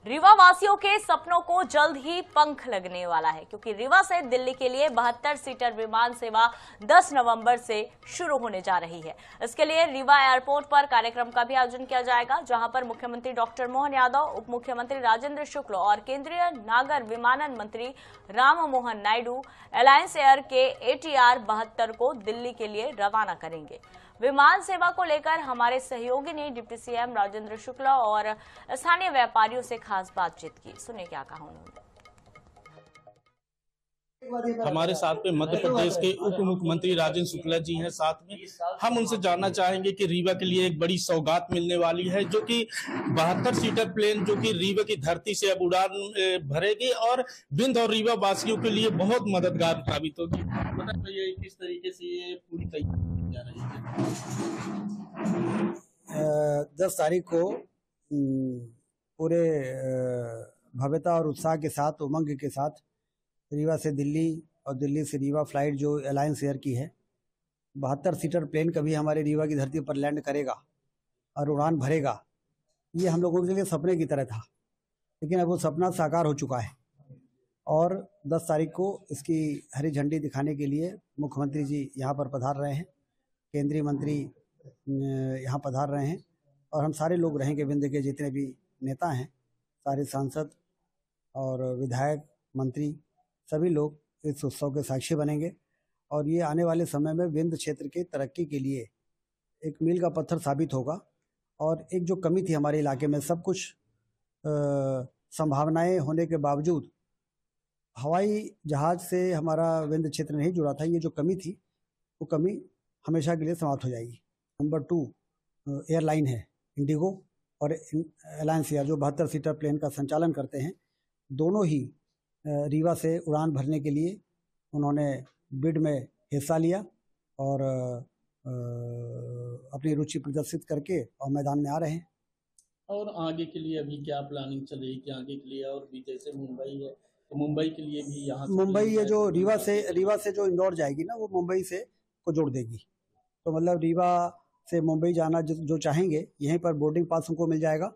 रीवा वासियों के सपनों को जल्द ही पंख लगने वाला है, क्योंकि रीवा से दिल्ली के लिए 72 सीटर विमान सेवा 10 नवंबर से शुरू होने जा रही है। इसके लिए रीवा एयरपोर्ट पर कार्यक्रम का भी आयोजन किया जाएगा, जहां पर मुख्यमंत्री डॉक्टर मोहन यादव, उप मुख्यमंत्री राजेंद्र शुक्ल और केंद्रीय नागर विमानन मंत्री राम मोहन नायडू अलायंस एयर के ATR 72 को दिल्ली के लिए रवाना करेंगे। विमान सेवा को लेकर हमारे सहयोगी ने डिप्टी CM राजेंद्र शुक्ला और स्थानीय व्यापारियों से खास बातचीत की। सुनिए क्या कहा उन्होंने। हमारे साथ में मध्य प्रदेश के उप मुख्यमंत्री राजेंद्र शुक्ला जी हैं साथ में। हम उनसे जानना चाहेंगे कि रीवा के लिए एक बड़ी सौगात मिलने वाली है, जो कि 72 सीटर प्लेन जो कि रीवा की धरती से अब उड़ान भरेगी और बिंद और रीवा वासियों के लिए बहुत मददगार साबित होगी। बताइए किस तरीके से ये पूरी तैयारी जा रही है। 10 तारीख को पूरे भव्यता और उत्साह के साथ, उमंग के साथ रीवा से दिल्ली और दिल्ली से रीवा फ्लाइट जो अलायंस एयर की है, 72 सीटर प्लेन कभी हमारे रीवा की धरती पर लैंड करेगा और उड़ान भरेगा। ये हम लोगों के लिए सपने की तरह था, लेकिन अब वो सपना साकार हो चुका है और 10 तारीख को इसकी हरी झंडी दिखाने के लिए मुख्यमंत्री जी यहाँ पर पधार रहे हैं, केंद्रीय मंत्री यहाँ पधार रहे हैं और हम सारे लोग रहेंगे। विंध्य के जितने भी नेता हैं, सारे सांसद और विधायक, मंत्री, सभी लोग इस उत्सव के साक्षी बनेंगे और ये आने वाले समय में विंध्य क्षेत्र की तरक्की के लिए एक मील का पत्थर साबित होगा। और एक जो कमी थी हमारे इलाके में, सब कुछ संभावनाएं होने के बावजूद हवाई जहाज से हमारा विंध्य क्षेत्र नहीं जुड़ा था। ये जो कमी थी, वो कमी हमेशा के लिए समाप्त हो जाएगी। नंबर 2 एयरलाइन है इंडिगो और अलायंस एयर जो 72 सीटर प्लेन का संचालन करते हैं। दोनों ही रीवा से उड़ान भरने के लिए उन्होंने बिड में हिस्सा लिया और अपनी रुचि प्रदर्शित करके और मैदान में आ रहे हैं। और आगे के लिए अभी क्या प्लानिंग चल रही है कि आगे के लिए, और भी जैसे मुंबई है तो मुंबई के लिए भी यहाँ मुंबई ये जो रीवा से जो इंदौर जाएगी ना, वो मुंबई से को जोड़ देगी। तो मतलब रीवा से मुंबई जाना जो चाहेंगे, यहीं पर बोर्डिंग पास उनको मिल जाएगा।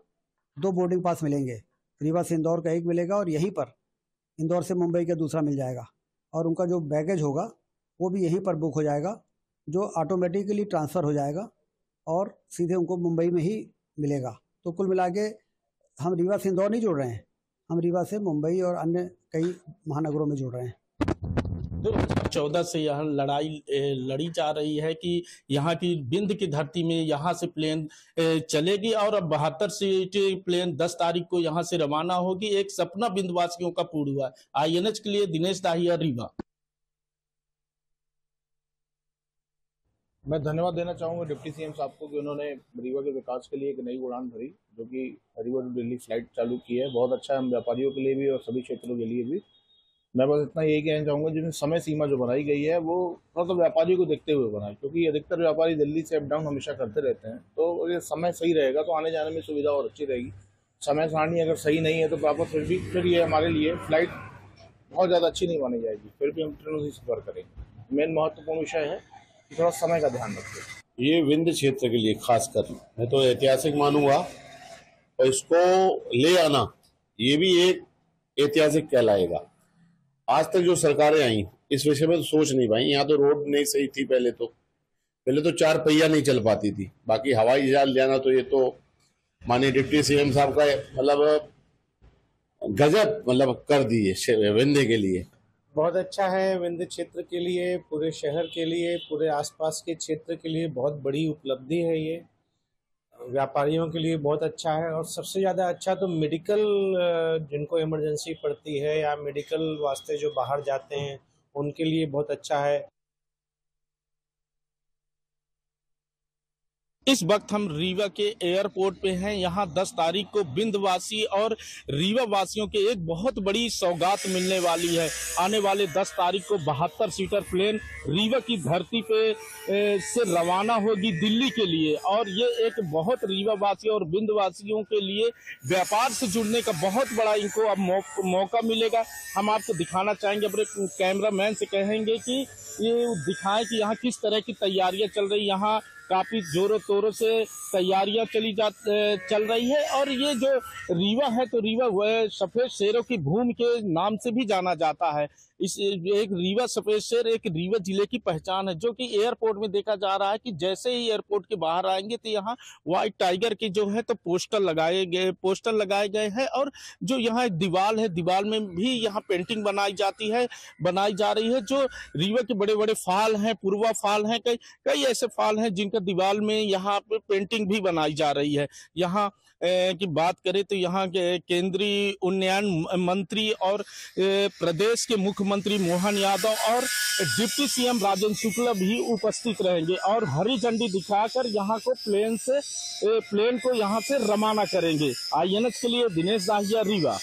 2 बोर्डिंग पास मिलेंगे, रीवा से इंदौर का एक मिलेगा और यहीं पर इंदौर से मुंबई का दूसरा मिल जाएगा। और उनका जो बैगेज होगा वो भी यहीं पर बुक हो जाएगा, जो ऑटोमेटिकली ट्रांसफ़र हो जाएगा और सीधे उनको मुंबई में ही मिलेगा। तो कुल मिला के हम रीवा से इंदौर नहीं जोड़ रहे हैं, हम रीवा से मुंबई और अन्य कई महानगरों में जोड़ रहे हैं। 2014 से यहाँ लड़ाई लड़ी जा रही है कि यहाँ की बिंद की धरती में यहाँ से प्लेन चलेगी और अब 72 सीटर प्लेन 10 तारीख को यहाँ से रवाना होगी। एक सपना बिंदवासियों का पूरा हुआ है। INH के लिए दिनेश दाहिया, रीवा। मैं धन्यवाद देना चाहूँगा डिप्टी CM साहब को कि उन्होंने रीवा के विकास के लिए एक नई उड़ान भरी, जो कि रीवा टू दिल्ली फ्लाइट चालू की है। बहुत अच्छा है हम व्यापारियों के लिए भी और सभी क्षेत्रों के लिए भी। मैं बस इतना यही कहना चाहूँगा, जिसमें समय सीमा जो बनाई गई है वो थोड़ा तो व्यापारियों को देखते हुए बनाए, क्योंकि अधिकतर व्यापारी दिल्ली से अप डाउन हमेशा करते रहते हैं। तो ये समय सही रहेगा तो आने जाने में सुविधा और अच्छी रहेगी। समय सारणी अगर सही नहीं है तो प्रॉपर फिर ये हमारे लिए फ्लाइट बहुत ज़्यादा अच्छी नहीं मानी जाएगी। फिर भी हम ट्रेनों से सफर करेंगे। मेन महत्वपूर्ण विषय है कि थोड़ा समय का ध्यान रखें। ये विंध्य क्षेत्र के लिए खासकर मैं तो ऐतिहासिक मानूंगा, और इसको ले आना ये भी एक ऐतिहासिक कहलाएगा। आज तक जो सरकारें आई इस विषय में तो सोच नहीं पाई। यहाँ तो रोड नहीं सही थी, पहले तो 4 पहिया नहीं चल पाती थी। बाकी हवाई जहाज जाना तो ये तो माननीय डिप्टी CM साहब का मतलब गजब मतलब कर दिए विंध्य के लिए। बहुत अच्छा है विंध्य क्षेत्र के लिए, पूरे शहर के लिए, पूरे आसपास के क्षेत्र के लिए बहुत बड़ी उपलब्धि है। ये व्यापारियों के लिए बहुत अच्छा है और सबसे ज़्यादा अच्छा तो मेडिकल, जिनको इमरजेंसी पड़ती है या मेडिकल वास्ते जो बाहर जाते हैं उनके लिए बहुत अच्छा है। इस वक्त हम रीवा के एयरपोर्ट पे हैं। यहाँ 10 तारीख को बिंदवासी और रीवा वासियों के एक बहुत बड़ी सौगात मिलने वाली है। आने वाले 10 तारीख को 72 सीटर प्लेन रीवा की धरती पे से रवाना होगी दिल्ली के लिए, और ये एक बहुत रीवा वासियों और बिंदवासियों के लिए व्यापार से जुड़ने का बहुत बड़ा इनको अब मौका मिलेगा। हम आपको दिखाना चाहेंगे, अपने कैमरा मैन से कहेंगे कि ये दिखाएं कि यहाँ किस तरह की तैयारियां चल रही। यहाँ काफी जोरों तोरों से तैयारियां चल रही है। और ये जो रीवा है तो रीवा वह सफेद शेरों की भूमि के नाम से भी जाना जाता है। इस एक रीवा सफेद शेर एक रीवा जिले की पहचान है, जो कि एयरपोर्ट में देखा जा रहा है कि जैसे ही एयरपोर्ट के बाहर आएंगे तो यहाँ व्हाइट टाइगर के जो है तो पोस्टर लगाए गए हैं। और जो यहाँ दीवार है, दीवार में भी यहाँ पेंटिंग बनाई जा रही है। जो रीवा के बड़े बड़े फाल हैं, पूर्वा फाल हैं, कई ऐसे फाल हैं जिनका दीवार में यहाँ पे पेंटिंग भी बनाई जा रही है। यहाँ की बात करें तो यहाँ के केंद्रीय उन्नयन मंत्री और प्रदेश के मुख्यमंत्री मोहन यादव और डिप्टी सीएम राजेंद्र शुक्ला भी उपस्थित रहेंगे और हरी झंडी दिखाकर यहाँ को प्लेन को यहाँ से रवाना करेंगे। INH के लिए दिनेश दाहिया, रीवा।